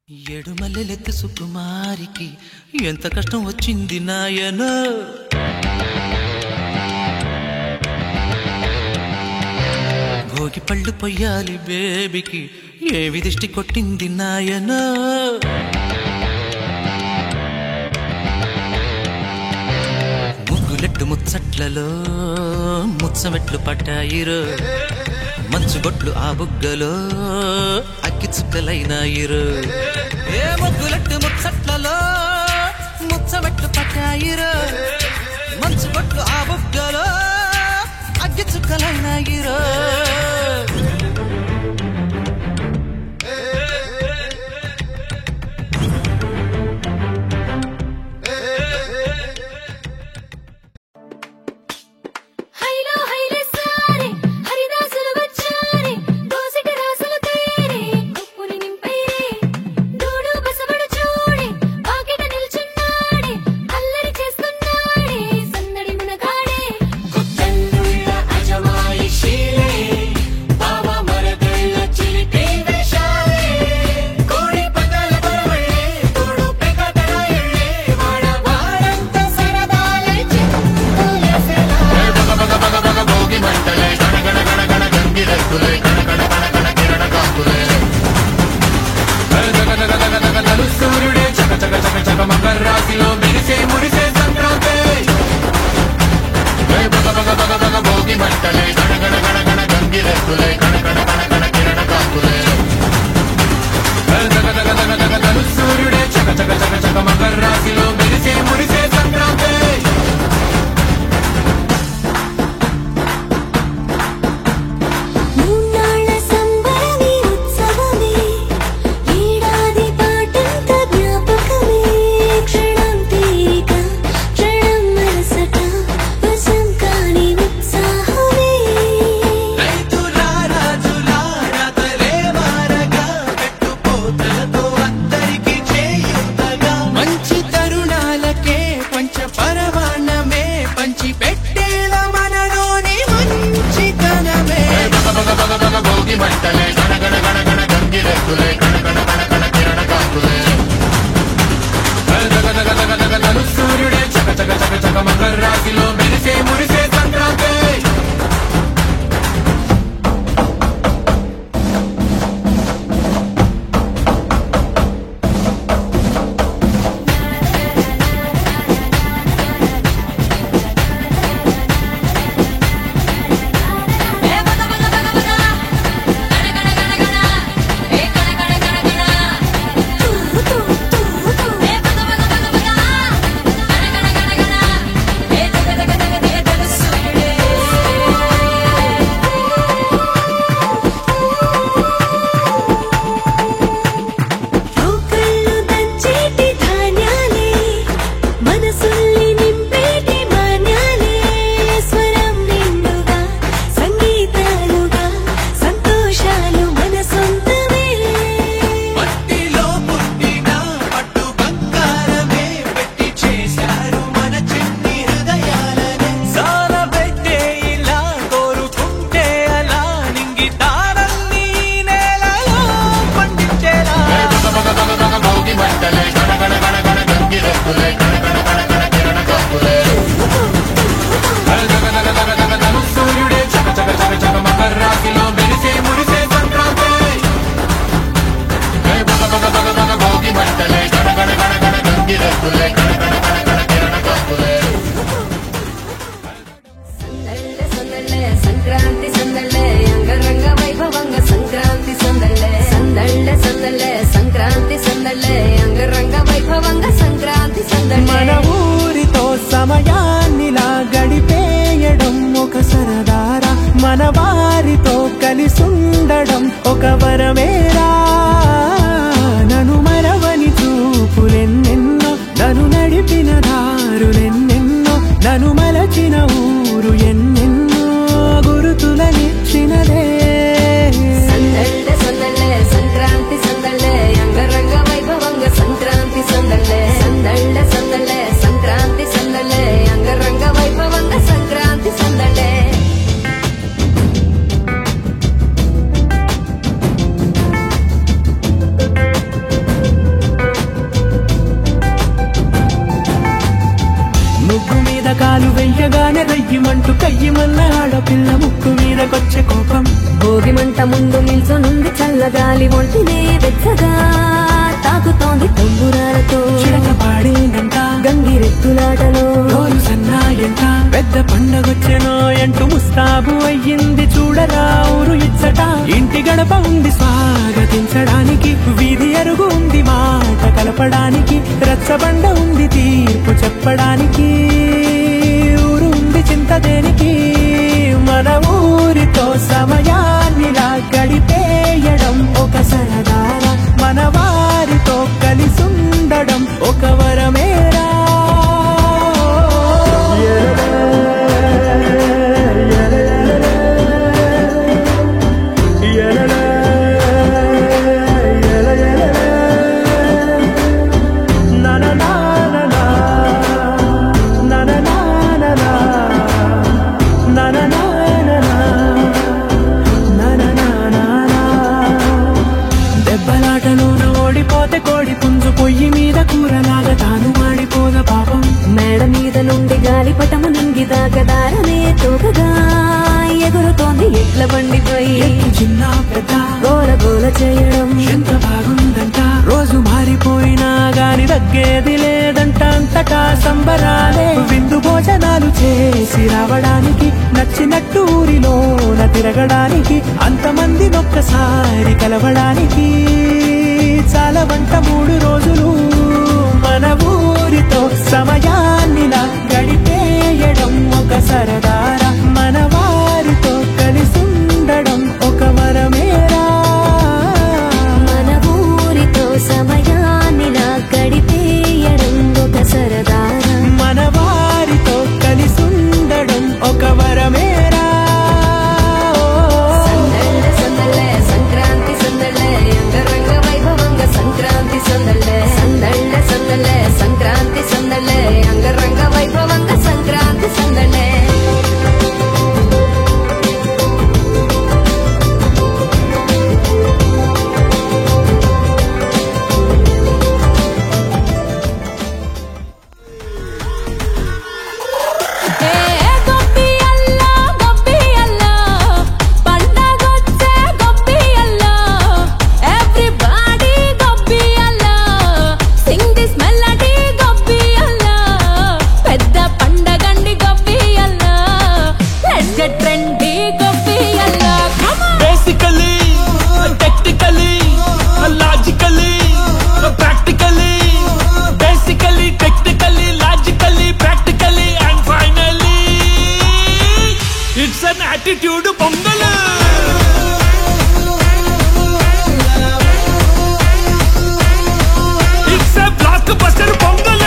ఎడుమల్లెలెత్తి సుకుమారికి ఎంత కష్టం వచ్చింది నాయనో. భోగి పళ్ళు పొయ్యాలి బేబీకి ఏవి దిష్టి కొట్టింది నాయనో. ముగ్గులెట్టు ముచ్చట్లలో ముచ్చమెట్లు పట్టాయిరో. మంచుగొట్లు ఆ బుగ్గలో అగ్గి చుక్కలైనాయిరు. ఏ ముగ్గులెట్టు ముచ్చట్లలో ముచ్చమెట్లు పట్టాయిరు. మంచుగొట్లు ఆ బుగ్గలో అగ్గి చుక్కలైనాయిరు. సంక్రాంతి సందళ్ళే అంగరంగ వైభవంగ సంక్రాంతి సందళ్ళే సందళ్ళే సందళ్ళే సంక్రాంతి సందళ్ళే అంగరంగ వైభవంగ సంక్రాంతి సందళ్ళే ఎందుకొచ్చే కోపం భోగి మంట ముందు నిల్చొనుంది చల్లగాలి ఒంటినే వెచ్చగా తాకుతోంది తంబురాలతో చిడక పాడిందంట గంగిరెద్దులాటలో రోజు సన్నాయంట పెద్ద పండగొచ్చెనో అంటూ ముస్తాబు అయ్యింది చూడరా ఊరు ఇచ్చట ఇంటి గడప ఉంది స్వాగతించడానికి వీధి అరుగు ఉంది మాట కలపడానికి రచ్చబండ ఉంది తీర్పు చెప్పడానికి ఊరు ఉంది చింత దేనికి మన ఊరితో సమయాన్నిలా గడిపేయడం ఒక సరదారా మన వారితో కలిసుండడం ఒక వరమేరా దెబ్బలాటలోన ఓడిపోతే కోడి పుంజు పొయ్యి మీద కూరలాగా తాను మాడిపోద పాపం మేడ మీద నుండి గాలిపటము నింగి దాగదారనే తోకగా ఎగురుతోంది ఎట్ల బండిపై చిన్న పెద్ద గోల గోల చేయడం ఎంత బాగుందంట రోజు మారిపోయినా గాని తగ్గేది లేదంట అంతటా సంబరాలే విందు భోజనాలు చేసి రావడానికి నచ్చినట్టు ఊరిలోన తిరగడానికి అంతమంది ఒక్కసారి కలవడానికి చాలా వంట 3 రోజులు మన ఊరితో సమయాన్నిలా గడిపేయడం ఒక సరదారా మన వారితో కలిసుండడం ఒక వరమేరా మన ఊరితో సమయాన్నిలా గడిపేయడం ఒక సరదారా మన వారితో కలిసుండడం ఒక వరమేరా సందళ్ళే సందళ్ళే సంక్రాంతి సందళ్ళే అంగరంగ వైభవంగ సంక్రాంతి సందళ్ళే సందళ్ళే సందళ్ళే సంక్రాంతి సందళ్ళే అంగరంగ వైభవంగ Sankranti సందళ్ళే attitude pongal it's a blockbuster pongal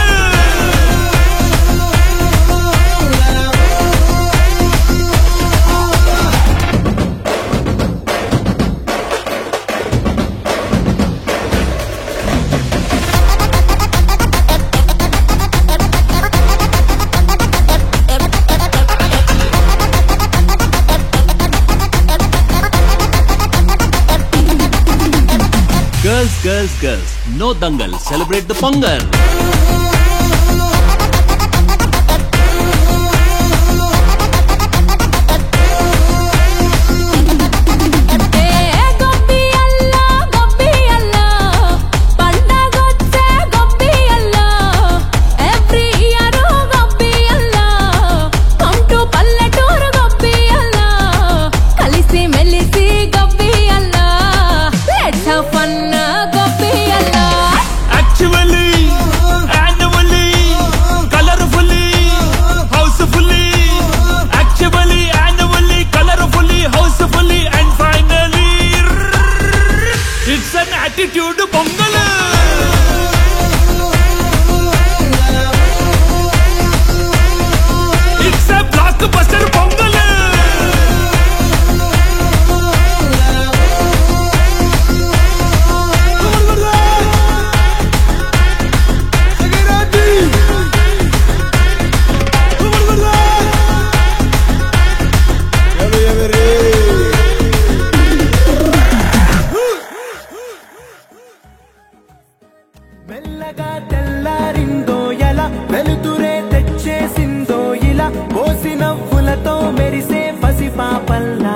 Girls, no dangal, celebrate the Pongal. attitude pongal it's a blockbuster pongal మెల్లగా తెల్లారిందో ఎలా వెలుతురే తెచ్చేసిందో ఇలా పోసి నవ్వులతో మెరిసే పసి పాపల్లా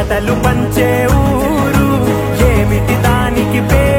మమతలు పంచే ఊరు ఏమిటి దానికి పేరు